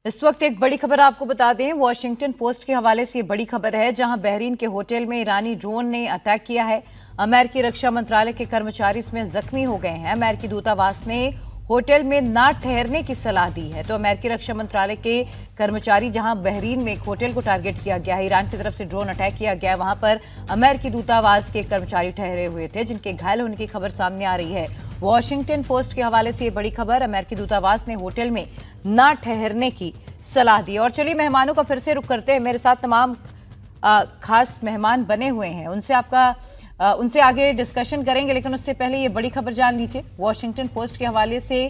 इस वक्त एक बड़ी खबर आपको बता दें, वॉशिंगटन पोस्ट के हवाले से ये बड़ी खबर है, जहां बहरीन के होटल में ईरानी ड्रोन ने अटैक किया है। अमेरिकी रक्षा मंत्रालय के कर्मचारी इसमें जख्मी हो गए हैं। अमेरिकी दूतावास ने होटल में ना ठहरने की सलाह दी है। तो अमेरिकी रक्षा मंत्रालय के कर्मचारी, जहां बहरीन में एक होटल को टारगेट किया गया है, ईरान की तरफ से ड्रोन अटैक किया गया है, वहां पर अमेरिकी दूतावास के कर्मचारी ठहरे हुए थे, जिनके घायल होने की खबर सामने आ रही है। वॉशिंगटन पोस्ट के हवाले से ये बड़ी खबर, अमेरिकी दूतावास ने होटल में ना ठहरने की सलाह दी। और चलिए मेहमानों का फिर से रुख करते हैं। मेरे साथ तमाम खास मेहमान बने हुए हैं, उनसे आगे डिस्कशन करेंगे, लेकिन उससे पहले ये बड़ी खबर जान लीजिए। वॉशिंगटन पोस्ट के हवाले से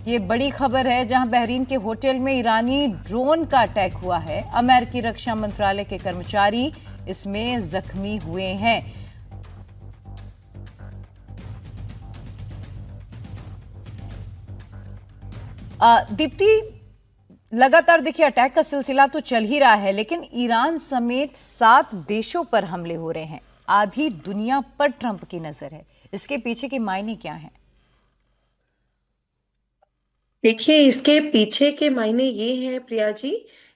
ये बड़ी खबर है, जहां बहरीन के होटल में ईरानी ड्रोन का अटैक हुआ है। अमेरिकी रक्षा मंत्रालय के कर्मचारी इसमें जख्मी हुए हैं। दीप्ति, लगातार देखिए अटैक का सिलसिला तो चल ही रहा है, लेकिन ईरान समेत 7 देशों पर हमले हो रहे हैं। आधी दुनिया पर ट्रंप की नजर है। इसके पीछे के मायने क्या हैं? देखिए, इसके पीछे के मायने ये हैं प्रिया जी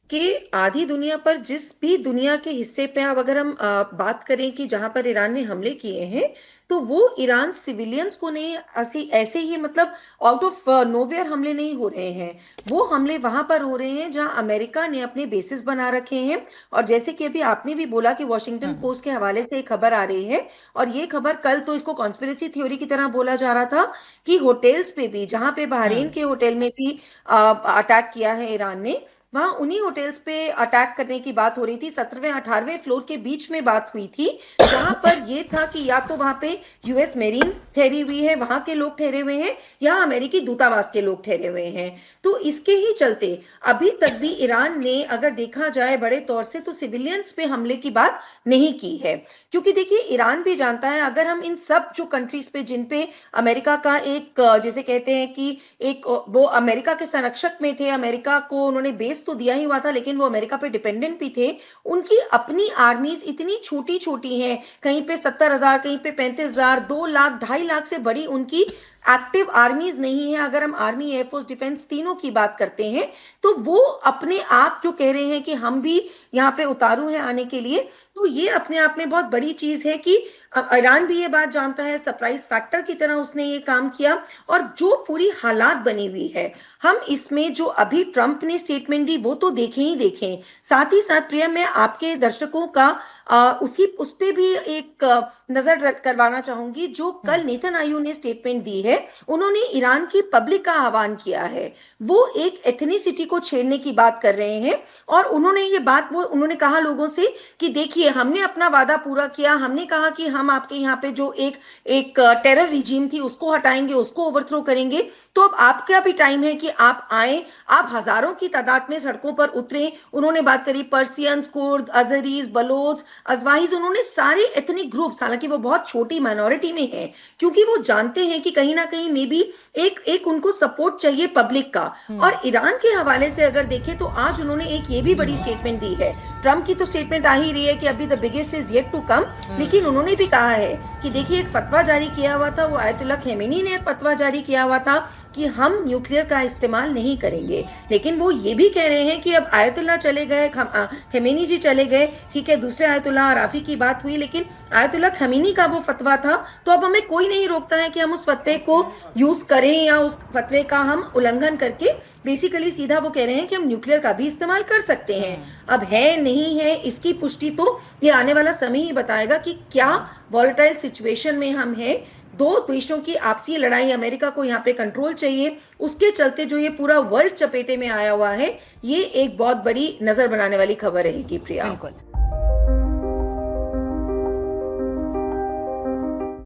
कि आधी दुनिया पर, जिस भी दुनिया के हिस्से पे अब अगर हम बात करें कि जहां पर ईरान ने हमले किए हैं, तो वो ईरान सिविलियंस को नहीं, ऐसे ऐसे ही मतलब आउट ऑफ नोवेयर हमले नहीं हो रहे हैं। वो हमले वहां पर हो रहे हैं जहां अमेरिका ने अपने बेसिस बना रखे हैं। और जैसे कि अभी आपने भी बोला कि वॉशिंगटन पोस्ट के हवाले से एक खबर आ रही है, और ये खबर कल तो इसको कॉन्स्पिरेसी थ्योरी की तरह बोला जा रहा था कि होटल्स पे भी, जहां पे बहरीन हम्म। के होटल में भी अटैक किया है ईरान ने, वहां उन्हीं होटल्स पे अटैक करने की बात हो रही थी। 17वें 18वें फ्लोर के बीच में बात हुई थी, जहां पर ये था कि या तो वहां पे यूएस मेरीन ठहरी हुई है, वहां के लोग ठहरे हुए हैं, या अमेरिकी दूतावास के लोग ठहरे हुए हैं। तो इसके ही चलते अभी तक भी ईरान ने, अगर देखा जाए बड़े तौर से, तो सिविलियंस पे हमले की बात नहीं की है। क्योंकि देखिए, ईरान भी जानता है, अगर हम इन सब जो कंट्रीज पे, जिन पे अमेरिका का एक जिसे कहते हैं कि एक वो अमेरिका के संरक्षक में थे, अमेरिका को उन्होंने बेस तो दिया ही हुआ था, लेकिन वो अमेरिका पे डिपेंडेंट भी थे। उनकी अपनी आर्मीज इतनी छोटी छोटी हैं, कहीं पे 70,000, कहीं पे 35,000, 2 लाख, 2.5 लाख से बड़ी उनकी एक्टिव आर्मीज नहीं है। अगर हम आर्मी, एयरफोर्स, डिफेंस तीनों की बात करते हैं, तो वो अपने आप जो कह रहे हैं कि हम भी यहाँ पे उतारू हैं आने के लिए, तो ये अपने आप में बहुत बड़ी चीज है कि ईरान भी ये बात जानता है। सरप्राइज फैक्टर की तरह उसने ये काम किया। और जो पूरी हालात बनी हुई है, हम इसमें जो अभी ट्रंप ने स्टेटमेंट दी, वो तो देखें ही देखें। साथ ही साथ प्रिया, मैं आपके दर्शकों का उस पे भी एक नजर करवाना चाहूंगी। जो कल नेतन्याहू ने स्टेटमेंट दी है, उन्होंने ईरान की पब्लिक का आह्वान किया है। वो एक एथनिसिटी को छेड़ने की बात कर रहे हैं, और उन्होंने ये बात, वो उन्होंने कहा लोगों से कि देखिए, हमने अपना वादा पूरा किया। हमने कहा कि हम आपके यहाँ पे जो एक एक टेरर रिजीम थी, उसको हटाएंगे, उसको ओवरथ्रो करेंगे। तो अब आपका भी टाइम है कि आप आए, आप हजारों की तादाद में सड़कों पर उतरे। उन्होंने बात करी पर्सियंस, कुर्द, अजहरीज, बलोच, अजवाहिज, उन्होंने सारे एथनिक ग्रुप्स, हालांकि वो बहुत छोटी माइनॉरिटी में है, क्योंकि वो जानते हैं कि कहीं ना कहीं मे बी एक एक उनको सपोर्ट चाहिए पब्लिक का। और ईरान के हवाले से अगर देखें, तो आज उन्होंने एक ये भी बड़ी स्टेटमेंट दी है। ट्रंप की तो स्टेटमेंट आ ही रही है कि अभी the biggest is yet to come, लेकिन उन्होंने भी कहा है कि देखिए, एक फतवा जारी किया हुआ था, वो आयतुल्लाह खमेनी ने फतवा जारी किया हुआ था कि हम न्यूक्लियर का इस्तेमाल नहीं करेंगे। लेकिन वो ये भी कह रहे हैं कि अब आयतुल्लाह चले गए, खमेनी जी चले गए, ठीक है, दूसरे आयतुल्लाह राफी की बात हुई, लेकिन आयतुल्लाह खमेनी का वो फतवा था। तो अब हमें कोई नहीं रोकता है कि हम उस फतवे को यूज करें, या उस फतवे का हम उल्लंघन करके बेसिकली सीधा वो कह रहे हैं कि हम न्यूक्लियर का भी इस्तेमाल कर सकते हैं। अब है नहीं है, इसकी पुष्टि तो ये आने वाला समय ही बताएगा कि क्या वॉलेटाइल सिचुएशन में हम हैं। दो देशों की आपसी लड़ाई, अमेरिका को यहाँ पे कंट्रोल चाहिए, उसके चलते जो ये पूरा वर्ल्ड चपेटे में आया हुआ है, ये एक बहुत बड़ी नजर बनाने वाली खबर रहेगी प्रिया। बिल्कुल।